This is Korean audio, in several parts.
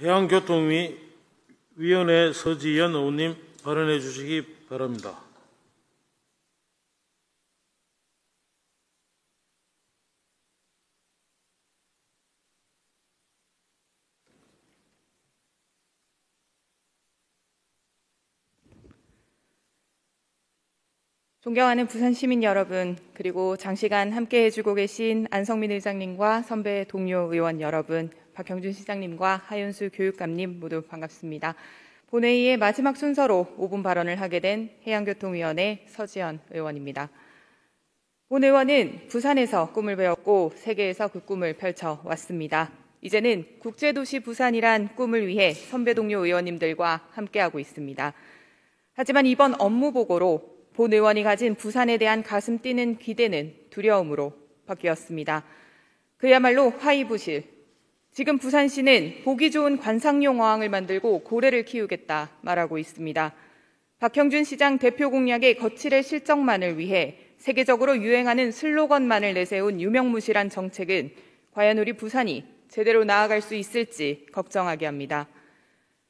해양교통위원회 서지현 의원님 발언해 주시기 바랍니다. 존경하는 부산 시민 여러분, 그리고 장시간 함께 해주고 계신 안성민 의장님과 선배 동료 의원 여러분, 박형준 시장님과 하윤수 교육감님 모두 반갑습니다. 본회의의 마지막 순서로 5분 발언을 하게 된 해양교통위원회 서지현 의원입니다. 본 의원은 부산에서 꿈을 배웠고 세계에서 그 꿈을 펼쳐왔습니다. 이제는 국제도시 부산이란 꿈을 위해 선배 동료 의원님들과 함께하고 있습니다. 하지만 이번 업무 보고로 본 의원이 가진 부산에 대한 가슴 뛰는 기대는 두려움으로 바뀌었습니다. 그야말로 화이부실. 지금 부산시는 보기 좋은 관상용 어항을 만들고 고래를 키우겠다 말하고 있습니다. 박형준 시장 대표 공약의 거칠의 실적만을 위해 세계적으로 유행하는 슬로건만을 내세운 유명무실한 정책은 과연 우리 부산이 제대로 나아갈 수 있을지 걱정하게 합니다.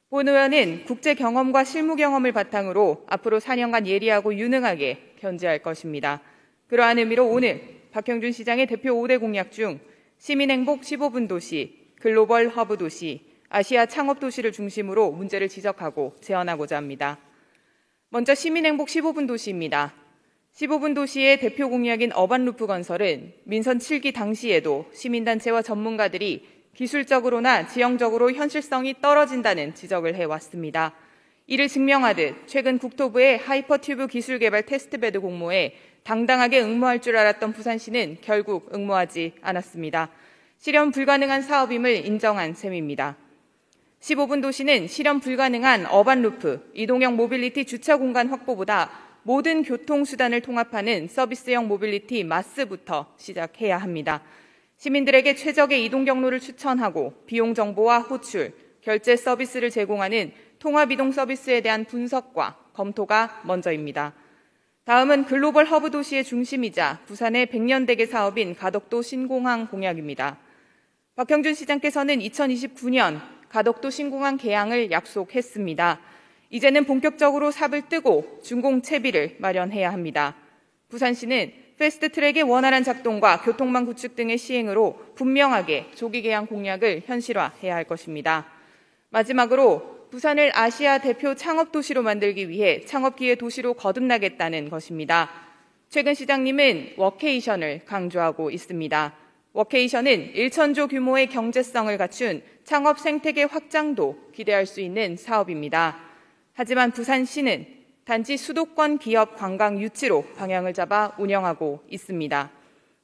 본 의원은 국제 경험과 실무 경험을 바탕으로 앞으로 4년간 예리하고 유능하게 견제할 것입니다. 그러한 의미로 오늘 박형준 시장의 대표 5대 공약 중 시민행복 15분 도시, 글로벌 허브 도시, 아시아 창업 도시를 중심으로 문제를 지적하고 제언하고자 합니다. 먼저 시민행복 15분 도시입니다. 15분 도시의 대표 공약인 어반루프 건설은 민선 7기 당시에도 시민단체와 전문가들이 기술적으로나 지형적으로 현실성이 떨어진다는 지적을 해왔습니다. 이를 증명하듯 최근 국토부의 하이퍼튜브 기술개발 테스트베드 공모에 당당하게 응모할 줄 알았던 부산시는 결국 응모하지 않았습니다. 실현 불가능한 사업임을 인정한 셈입니다. 15분 도시는 실현 불가능한 어반루프, 이동형 모빌리티 주차 공간 확보보다 모든 교통수단을 통합하는 서비스형 모빌리티 마스부터 시작해야 합니다. 시민들에게 최적의 이동 경로를 추천하고 비용 정보와 호출, 결제 서비스를 제공하는 통합이동 서비스에 대한 분석과 검토가 먼저입니다. 다음은 글로벌 허브 도시의 중심이자 부산의 100년대계 사업인 가덕도 신공항 공약입니다. 박형준 시장께서는 2029년 가덕도 신공항 개항을 약속했습니다. 이제는 본격적으로 삽을 뜨고 준공 채비를 마련해야 합니다. 부산시는 패스트트랙의 원활한 작동과 교통망 구축 등의 시행으로 분명하게 조기 개항 공약을 현실화해야 할 것입니다. 마지막으로 부산을 아시아 대표 창업도시로 만들기 위해 창업기회 도시로 거듭나겠다는 것입니다. 최근 시장님은 워케이션을 강조하고 있습니다. 워케이션은 1,000조 규모의 경제성을 갖춘 창업 생태계 확장도 기대할 수 있는 사업입니다. 하지만 부산시는 단지 수도권 기업 관광 유치로 방향을 잡아 운영하고 있습니다.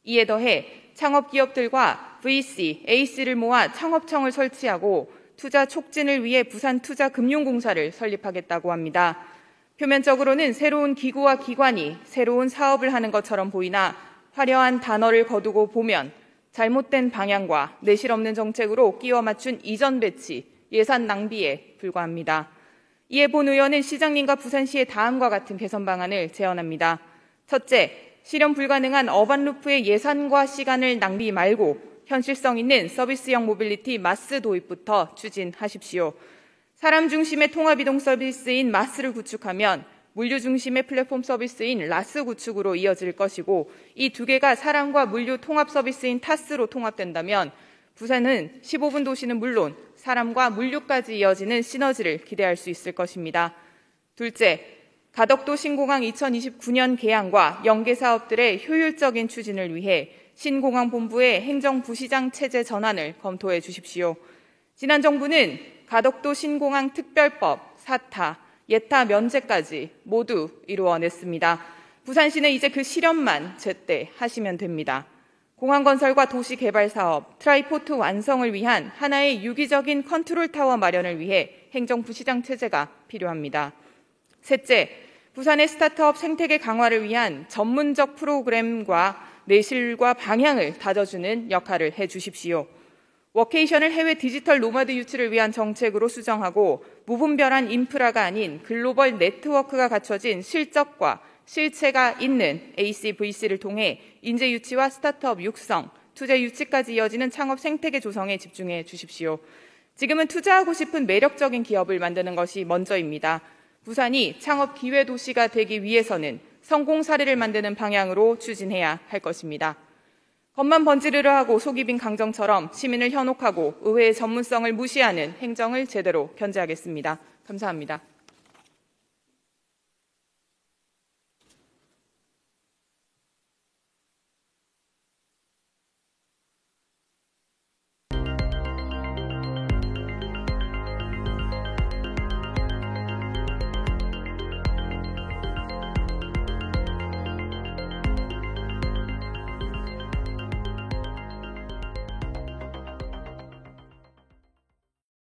이에 더해 창업기업들과 VC, AC를 모아 창업청을 설치하고 투자 촉진을 위해 부산투자금융공사를 설립하겠다고 합니다. 표면적으로는 새로운 기구와 기관이 새로운 사업을 하는 것처럼 보이나 화려한 단어를 거두고 보면 잘못된 방향과 내실 없는 정책으로 끼워 맞춘 이전 배치, 예산 낭비에 불과합니다. 이에 본 의원은 시장님과 부산시의 다음과 같은 개선 방안을 제언합니다. 첫째, 실현 불가능한 어반루프의 예산과 시간을 낭비 말고 현실성 있는 서비스형 모빌리티 마스 도입부터 추진하십시오. 사람 중심의 통합이동 서비스인 마스를 구축하면 물류 중심의 플랫폼 서비스인 라스 구축으로 이어질 것이고 이 두 개가 사람과 물류 통합 서비스인 타스로 통합된다면 부산은 15분 도시는 물론 사람과 물류까지 이어지는 시너지를 기대할 수 있을 것입니다. 둘째, 가덕도 신공항 2029년 개항과 연계 사업들의 효율적인 추진을 위해 신공항본부의 행정부시장 체제 전환을 검토해 주십시오. 지난 정부는 가덕도 신공항 특별법, 사타, 예타 면제까지 모두 이루어냈습니다. 부산시는 이제 그 실현만 제때 하시면 됩니다. 공항 건설과 도시 개발 사업, 트라이포트 완성을 위한 하나의 유기적인 컨트롤 타워 마련을 위해 행정부시장 체제가 필요합니다. 셋째, 부산의 스타트업 생태계 강화를 위한 전문적 프로그램과 내실과 방향을 다져주는 역할을 해주십시오. 워케이션을 해외 디지털 노마드 유치를 위한 정책으로 수정하고 무분별한 인프라가 아닌 글로벌 네트워크가 갖춰진 실적과 실체가 있는 ACVC를 통해 인재 유치와 스타트업 육성, 투자 유치까지 이어지는 창업 생태계 조성에 집중해 주십시오. 지금은 투자하고 싶은 매력적인 기업을 만드는 것이 먼저입니다. 부산이 창업 기회 도시가 되기 위해서는 성공 사례를 만드는 방향으로 추진해야 할 것입니다. 겉만 번지르르 하고 속이 빈 강정처럼 시민을 현혹하고 의회의 전문성을 무시하는 행정을 제대로 견제하겠습니다. 감사합니다.